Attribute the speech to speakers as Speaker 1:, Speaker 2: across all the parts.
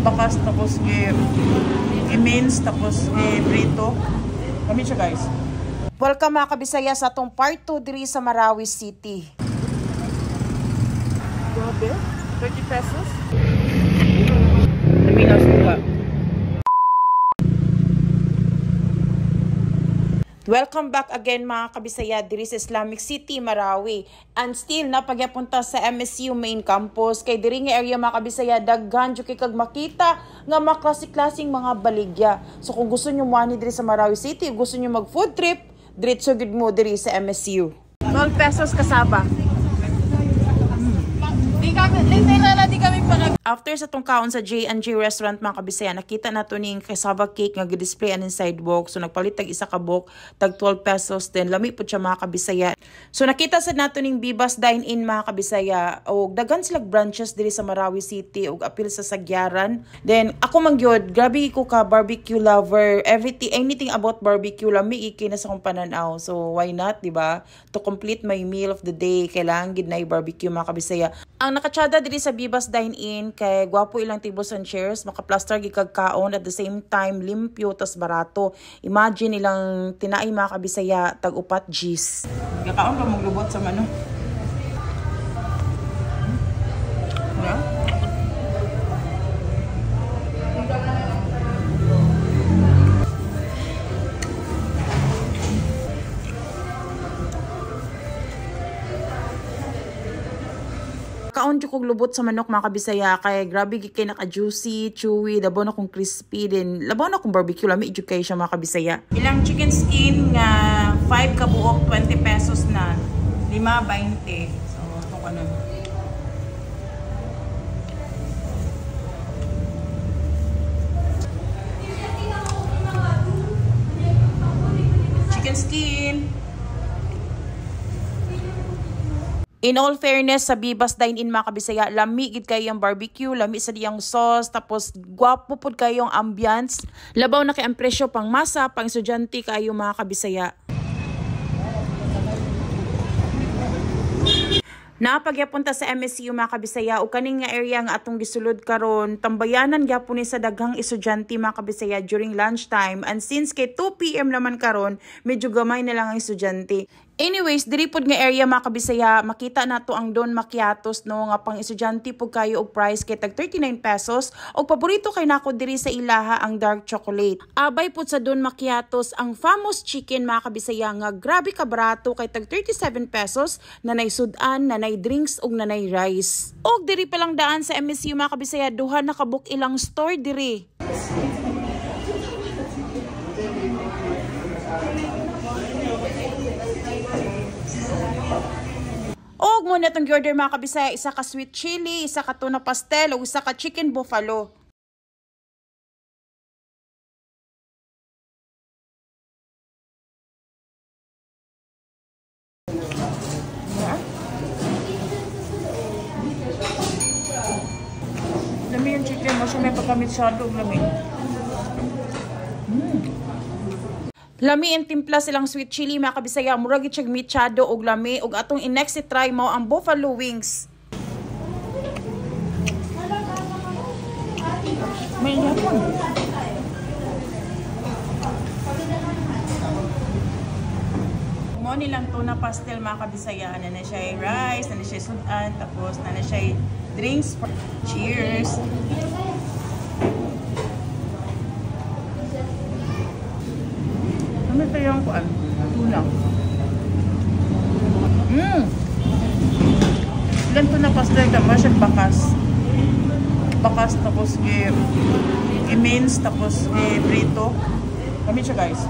Speaker 1: bakas tapos i-mince tapos prito. Kami siya guys.
Speaker 2: Welcome mga kabisaya sa atong part 2 diri sa Marawi City.
Speaker 1: Grabe, 30 pesos. Dami na suka.
Speaker 2: Welcome back again mga kabisaya diri sa Islamic City, Marawi. And still napagyapunta sa MSU main campus kay diri nga area mga kabisaya daghan jud kay kag makita nga mga klase-klaseng mga baligya. So kung gusto niyo moani diri sa Marawi City, gusto niyo mag food trip, diretso gid mo diri sa MSU.
Speaker 1: 12 pesos kasaba.
Speaker 2: After sa tong kaon sa J&J restaurant mga kabisaya, nakita nato ning cassava cake nga gi-display anin sidewalk. So nagpalit tag isa ka book, tag 12 pesos, then lami pud siya mga kabisaya. So nakita sa nato ning Bibas Dine-In mga kabisaya, og daghan sila branches diri sa Marawi City og apil sa Sagyaran. Then ako man gyud, grabe ko ka barbecue lover, anything about barbecue lami iki na sa kong pananaw. So why not, di ba? To complete my meal of the day, kailangan gid na i-barbecue mga kabisaya. Ang nakatsada diri sa Bibas Dine-In kay gwapo ilang tables and chairs, maka-plaster gi kag kaon at the same time limpyo tas barato. Imagine ilang tinaay mga kabisaya tag 4 Gs.
Speaker 1: Gakaon ka mong lubot sa mano. Yeah.
Speaker 2: Kaon jud kog lubot sa manok mga kabisaya kay grabe gid kay naka-juicy, chewy, labaw na kong crispy din. Labaw na kong barbecue lami jud kay siya mga kabisaya.
Speaker 1: Ilang chicken skin nga 5 kabuok 20 pesos na. 5.20. So ito ka na. Chicken skin.
Speaker 2: In all fairness, sa Bibas Dine-In mga kabisaya, lami gid kayo yung barbecue, lami sa diyang sauce, tapos gwapo pud kayo yung ambience. Labaw na kay ang presyo pang masa, pang estudyante kayo mga kabisaya. Napagyapunta sa MSU mga kabisaya o kaning nga area nga atong gisulod karon, tambayanan gyapon ni sa daghang estudyante mga kabisaya during lunchtime, and since kay 2 PM naman karon, medyo gamay na lang ang estudyante. Anyways, diri pod nga area mga kabisaya, makita nato ang Don Macchiatos no nga pang estudyante pud kayo og price kay tag 39 pesos og paborito kay nako diri sa ilaha ang dark chocolate. Abay pod sa Don Macchiatos ang famous chicken mga kabisaya nga grabe ka barato kay tag 37 pesos, nanay sudan, nanay drinks ug nanay rice. Og diri pa lang daan sa MSU mga kabisaya, duha na kabuk ilang store diri. Og mo na itong order mga kabisaya, isa ka sweet chili, isa ka tuna pastel, o isa ka chicken buffalo.
Speaker 1: Lami yung chicken mo, siya may pagkamitsado og lami.
Speaker 2: Lami ang timpla silang sweet chili mga kabisaya, murag gid siya mitsado og lami, og atong i-next try mo ang buffalo wings.
Speaker 1: May yapon. Mo nilang tuna pastel mga kabisaya, na siya rice, na siya sudan, tapos na siya drinks. Cheers. Ano ito yung tuna? Ilan tuna pastel ka? Masya bakas. Bakas tapos i-mince tapos prito. Kami siya guys.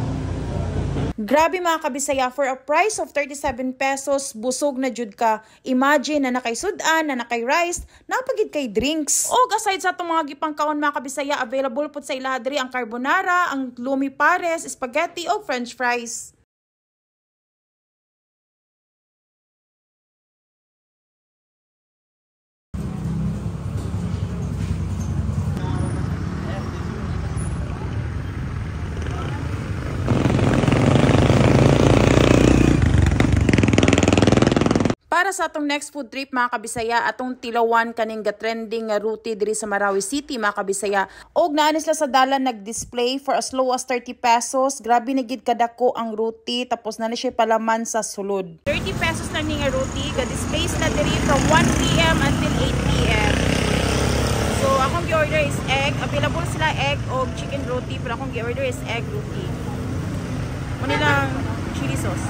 Speaker 2: Grabe mga kabisaya, for a price of 37 pesos, busog na jud ka. Imagine na nakay sudan, na nakay rice, napagid kay drinks. Og aside sa itong mga gipangkaon mga kabisaya, available po sa ilaha diri ang carbonara, ang lumi pares, spaghetti o french fries. Para sa atong next food trip mga kabisaya, atong tilawan kaning ga-trending nga route diri sa Marawi City mga kabisaya. Og naa sila sa dalan nag-display for as low as 30 pesos. Grabe na gid kadako ang roti, tapos na siya palaman sa sulod. 30 pesos lang ni nga roti, ga-display na diri from 1 p.m. until 8 p.m. So akong gi-order is egg. Available sila egg o chicken roti, pero akong gi-order is egg roti. Manilang chili sauce.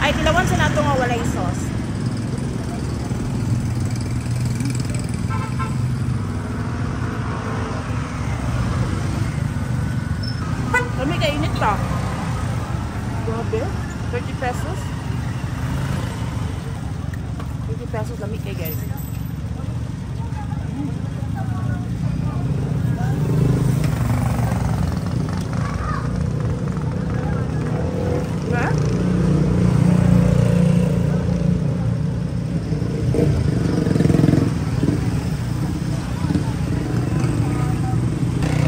Speaker 2: Ay, tilawan sa nato nga walay sauce. Kami kainit pa. Grabe. 30 pesos. 30 pesos lamig kay guys. Diba?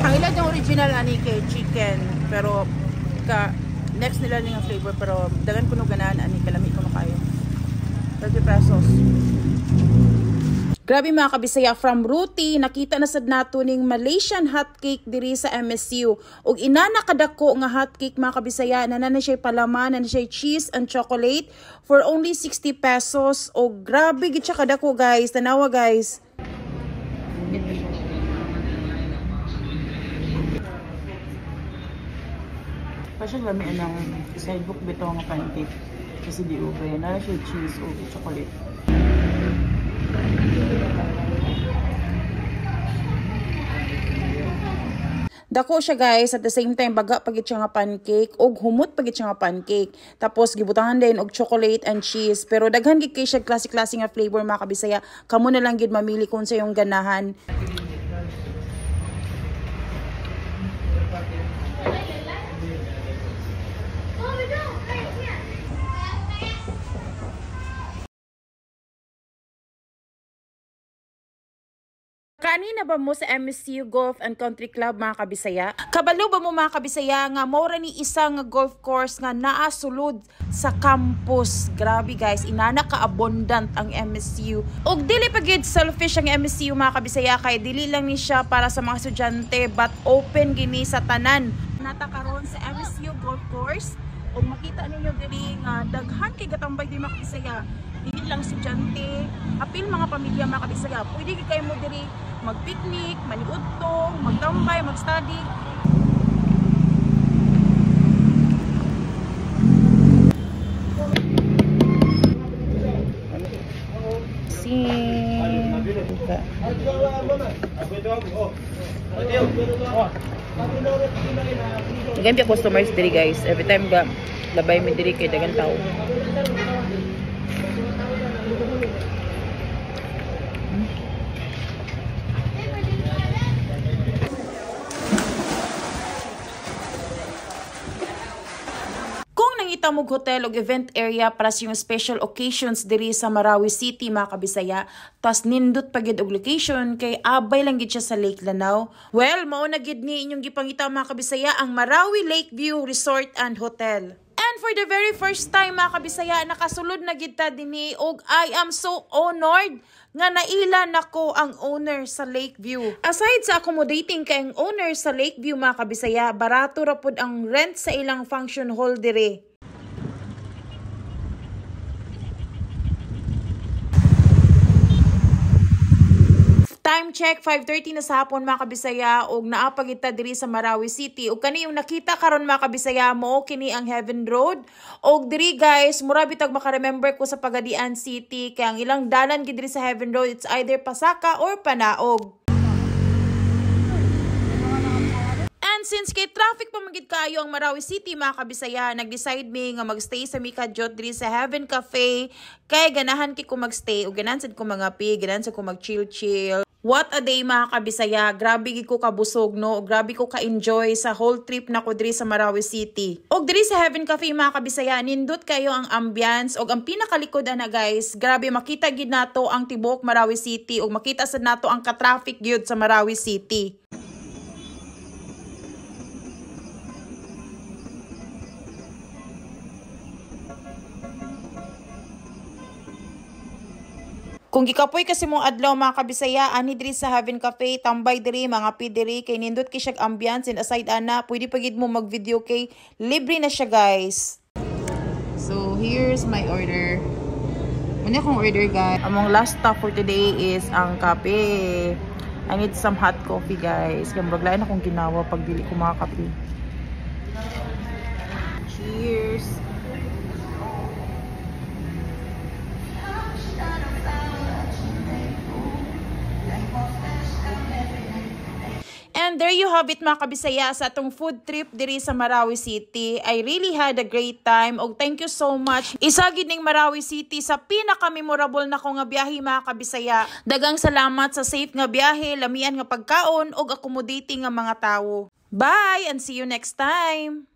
Speaker 2: Ang ilan yung original ani kay chicken, pero next nila nga flavor, pero dagan kuno ganan ani kalami kuno kayo. 30 pesos. Grabe mga kabisaya, from roti nakita na sad nato ning Malaysian hot cake diri sa MSU. Og inana kadako nga hot cake mga kabisaya, na siya palaman, na siya cheese and chocolate for only 60 pesos. Og grabe gid siya kadako guys. Tanawa guys. Pasyon lami ang sidebook bito nga pancake. Kasi di ube, na siya cheese o chocolate. Dako siya guys, at the same time baga pagit siya nga pancake og humot pagit siya nga pancake. Tapos gibutangan din og chocolate and cheese, pero daghan gid kay siya klase-klase nga flavor mga kabisaya. Kamo na lang gid mamili kung sa yung ganahan. Kanina ba mo sa MSU Golf and Country Club mga kabisaya? Kabalo ba mo mga kabisaya nga mora ni isang golf course nga naa sulod sa campus? Grabe guys, inana ka abundant ang MSU. Og dili pa gid selfish ang MSU mga kabisaya, kay dili lang ni siya para sa mga estudyante but open gini sa tanan. Nata karon sa MSU Golf Course og makita ninyo diri nga daghan kay gatambay di mga kabisaya. Dili lang estudyante, apil mga pamilya mga kabisaya. Pwede gid kayo mo diri mag-picnic, maniudto, magtambay, mag-study. Ganyan customers diri guys. Every time ga labay mi diri kay dagan tao. Nangita mong hotel o event area para sa yung special occasions diri sa Marawi City mga kabisaya, tas nindot pagid og location kay abay lang gid siya sa Lake Lanao. Well, mao na gid ni inyong gipangita mga kabisaya ang Marawi Lakeview Resort and Hotel. And for the very first time mga kabisaya, nakasulod na gid ta dinhi og I am so honored nga naila nako ang owner sa Lakeview. Aside sa accommodating kay ang owner sa Lakeview mga kabisaya, barato ra pud ang rent sa ilang function hall diri. Time check, 5:30 na sa hapon mga kabisaya, og naapagita diri sa Marawi City. Og kani yung nakita karon mga kabisaya mo, kini ang Heaven Road. Og diri guys, mura bitag maka-remember ko sa Pagadian City, kay ang ilang dalan gid diri sa Heaven Road, it's either Pasaka or Panaog. And since kay traffic pa magid kayo ang Marawi City mga kabisaya, nag-decide mi nga magstay sa Mikajot diri sa Heaven Cafe, kay ganahan kay ko magstay, og ganahan sad ko mga pi, ganahan sad ko mag-chill-chill. What a day mga kabisaya, grabe gid ko kabusog no, grabe ko ka-enjoy sa whole trip na ko diri sa Marawi City. Og diri sa Heaven Cafe mga kabisaya, nindot kayo ang ambience, og ang pinakalikod ana guys, grabe makita gid nato ang tibuok Marawi City, og makita sad nato ang ka-traffic gyud sa Marawi City. Kung gikapoy kasi mong adlaw mga kabisaya, ani diri sa Heaven Cafe, tambay diri, mga pidiri, kay nindot kay siyag ambiance and aside ana, pwede pagid mo mag-video kay libre na siya guys.
Speaker 1: So, here's my order. Muna akong order, guys.
Speaker 2: Among last stop for today is ang kape. I need some hot coffee guys. Kaya maglain akong ginawa pag dili ko mga kape. Cheers! And there you have it mga kabisaya sa atong food trip diri sa Marawi City. I really had a great time. Og thank you so much. Isagid ning Marawi City sa pinaka-memorable na ko nga biyahe mga kabisaya. Dagang salamat sa safe nga biyahe, lamian nga pagkaon og accommodating nga mga tawo. Bye and see you next time.